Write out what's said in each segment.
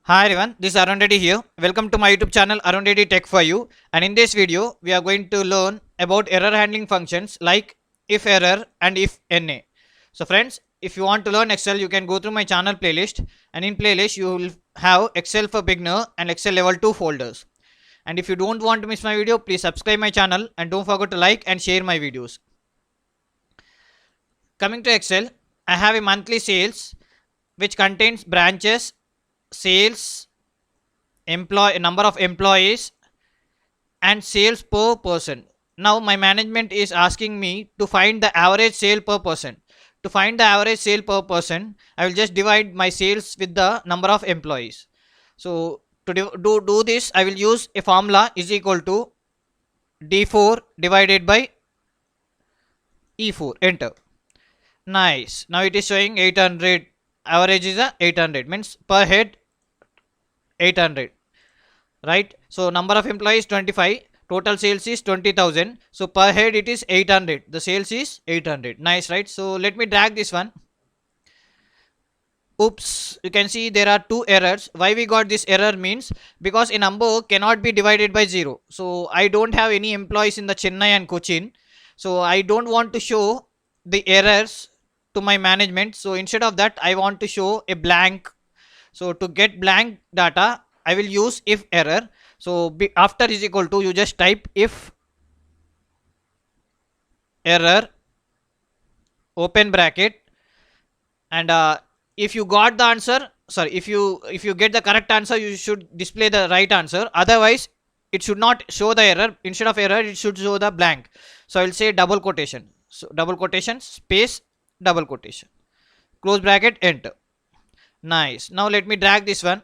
Hi everyone, this is Arun Reddy here. Welcome to my YouTube channel Arun Reddy Tech for You. And in this video, we are going to learn about error handling functions like if error and if NA. So friends, if you want to learn Excel, you can go through my channel playlist. And in playlist, you will have Excel for beginner and Excel level 2 folders. And if you don't want to miss my video, please subscribe my channel and don't forget to like and share my videos. Coming to Excel, I have a monthly sales which contains branches, sales, number of employees and sales per person. Now my management is asking me to find the average sale per person. To find the average sale per person, I will just divide my sales with the number of employees. So to do this, I will use a formula is equal to D4 divided by E4. Enter. Nice. Now it is showing 800. Average is a 800, means per head 800. Right, so number of employees 25, total sales is 20,000, so per head it is 800, the sales is 800. Nice, right? So let me drag this one. Oops, you can see there are two errors. Why we got this error means because a number cannot be divided by 0. So I don't have any employees in the Chennai and Cochin, so I don't want to show the errors to my management. So instead of that, I want to show a blank. So to get blank data, I will use if error. So after is equal to, you just type if error open bracket, and if you got the answer, sorry, if you get the correct answer, you should display the right answer. Otherwise, it should not show the error. Instead of error, it should show the blank. So I will say double quotation. So double quotation space double quotation, close bracket, enter. Nice. Now let me drag this one.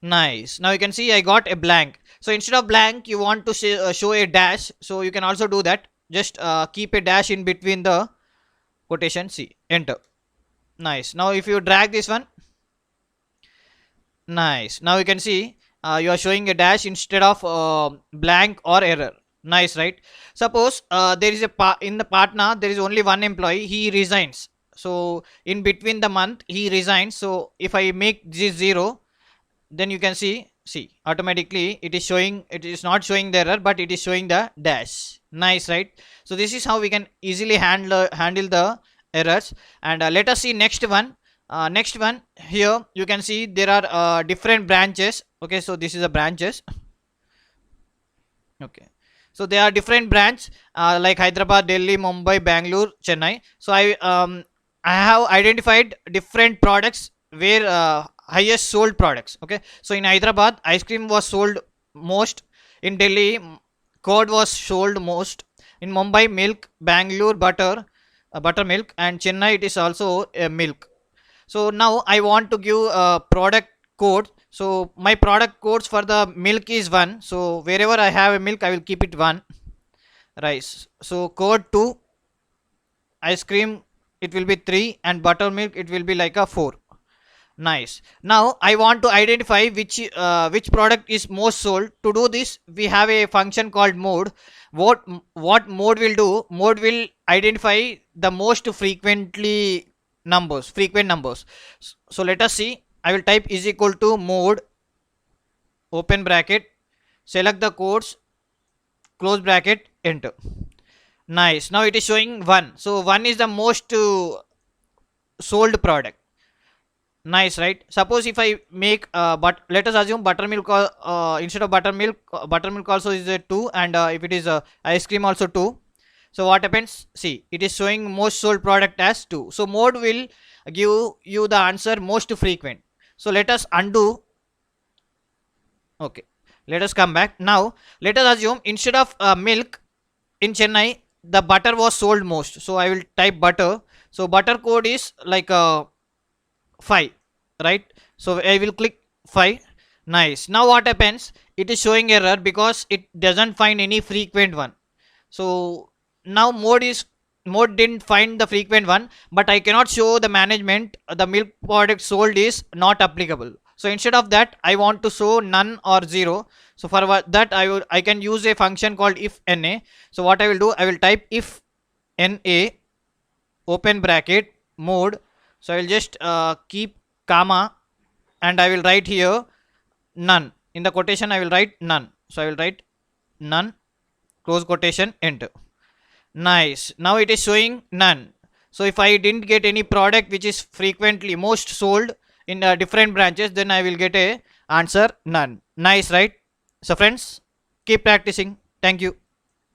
Nice. Now you can see I got a blank. So instead of blank, you want to show a dash. So you can also do that. Just keep a dash in between the quotation. See, enter. Nice. Now if you drag this one, nice. Now you can see you are showing a dash instead of blank or error. Nice, right? Suppose there is in the partner there is only one employee. He resigns. So in between the month he resigns. So if I make this 0, then you can see automatically it is showing, it is not showing the error but it is showing the dash. Nice, right? So this is how we can easily handle the errors. And let us see next one. Next one, here you can see there are different branches. Okay, so this is a branches. Okay, so there are different branch like Hyderabad, Delhi, Mumbai, Bangalore, Chennai. So I have identified different products where highest sold products. Okay, so in Hyderabad, ice cream was sold most. In Delhi, curd was sold most. In Mumbai, milk. Bangalore, buttermilk. And Chennai, it is also milk. So now I want to give a product code. So my product codes for the milk is 1. So wherever I have a milk, I will keep it 1. Rice, so code 2. Ice cream, it will be 3. And buttermilk, it will be like a 4. Nice. Now I want to identify which product is most sold. To do this, we have a function called mode. What mode will do? Mode will identify the most frequent numbers. So let us see. I will type is equal to mode open bracket, select the codes, close bracket, enter. Nice. Now it is showing 1. So 1 is the most sold product. Nice, right? Suppose if I make but let us assume buttermilk, instead of buttermilk also is a 2. And if it is ice cream also 2. So what happens? See, it is showing most sold product as 2. So mode will give you the answer most frequent. So let us undo. Okay, let us come back. Now let us assume instead of milk in Chennai, the butter was sold most. So I will type butter. So butter code is like 5, right? So I will click 5. Nice. Now what happens? It is showing error because it doesn't find any frequent one. So now mode didn't find the frequent one, but I cannot show the management the milk product sold is not applicable. So instead of that, I want to show none or 0. So for that, I can use a function called if na. So what I will do, I will type if na open bracket mode. So I will just keep comma and I will write here none. In the quotation, I will write none. So I will write none, close quotation, enter. Nice. Now it is showing none. So if I didn't get any product which is frequently most sold in different branches, then I will get a answer none. Nice, right? So friends, keep practicing. Thank you.